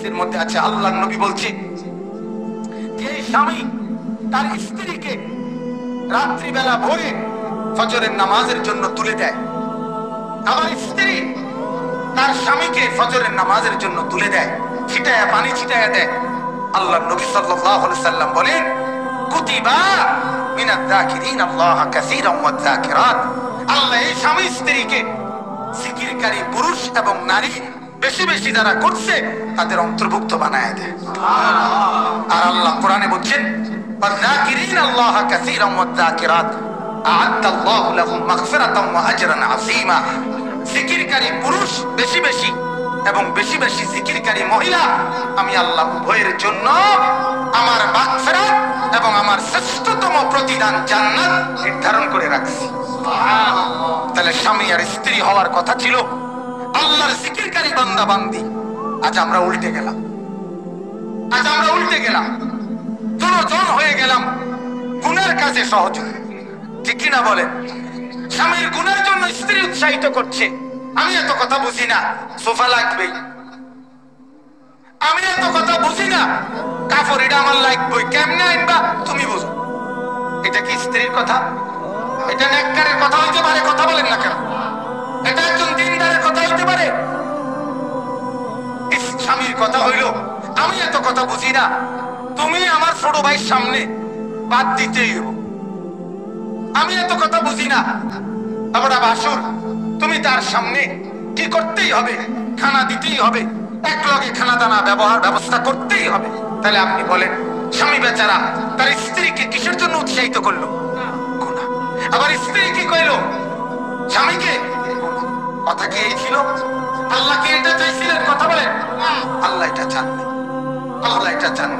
হাদিসের মধ্যে আছে, আল্লাহর নবী বলছে যে স্বামী তার স্ত্রীকে রাত্রিবেলা ভোরে ফজরের নামাজের জন্য তুলে দেয়, আবার স্ত্রী তার স্বামীকে ফজরের নামাজের জন্য তুলে দেয়, ছিটায়া পানি ছিটায়া দেয়, আল্লাহর নবী সাল্লাল্লাহু আলাইহি সাল্লাম বলেন কুতিবা মিনাদ যাকিরিন আল্লাহ কাসীরান ওয়াজ যাকিরাত, আল্লাহ এই স্বামী স্ত্রীকে জিকিরকারী পুরুষ এবং নারী বেশি বেশি যারা করছে তাদের অন্তর্ভুক্ত বানায় দেয়। আর আল্লাহ কোরআনে বলছেন ওয়াযাকিরিন আল্লাহ কাসীরান ওয়াজ যাকিরাত আ'আদ্দাল্লাহু লাহুম মাগফিরাতান ওয়া আজরান আযীমা, জিকিরকারী পুরুষ বেশি বেশি এবং বেশি বেশি জিকিরকারী মহিলা আমি আল্লাহ উভয়ের জন্য আমার মাগফিরাত এবং আমার শ্রেষ্ঠতম প্রতিদান জান্নাত নির্ধারণ করে রাখছি। তাহলে স্বামী আর স্ত্রী হওয়ার কথা ছিল আল্লাহর জিকিরকারী বান্দা বান্দি। আজ আমরা উল্টে গেলাম, দুজন হয়ে গেলাম গুনার কাজে সহযোগী। ঠিক কিনা বলেন? স্বামীর গুনার জন্য স্ত্রী উৎসাহিত করছে, আমি এত কথা বুঝি না, সোফা লাগবেই, আমি এত কথা বুঝি না, কাপড় এটা আমার লাগবেই, কেমনে আনবা তুমি বুঝো। এটা কি স্ত্রীর কথা? এটা নেককারের কথা হইতে পারে? কথা বলেন না কেন? এটা একজন দিনদারের কথা হইতে পারে? স্বামীর কথা হইল আমি এত কথা বুঝি না, তুমি আমার ছোট ভাইয়ের সামনে বাদ দিতেই হবে। আমি এত কথা বুঝি না, আমরা বাসুর, তুমি তার সামনে কি করতেই হবে, খানা দিতেই হবে, এক লগে খানা দানা ব্যবস্থা করতেই হবে। তাহলে আপনি বলেন স্বামী বেচারা তার স্ত্রীকে কিসের জন্য উৎসাহিত করলো? গুনাহ। আবার স্ত্রী কি কইলো স্বামীকে? কথা কি এই ছিল? আল্লাহ কি এটা চাইছিলেন? কথা বলেন। আল্লাহ এটা চান, আল্লাহ এটা চান।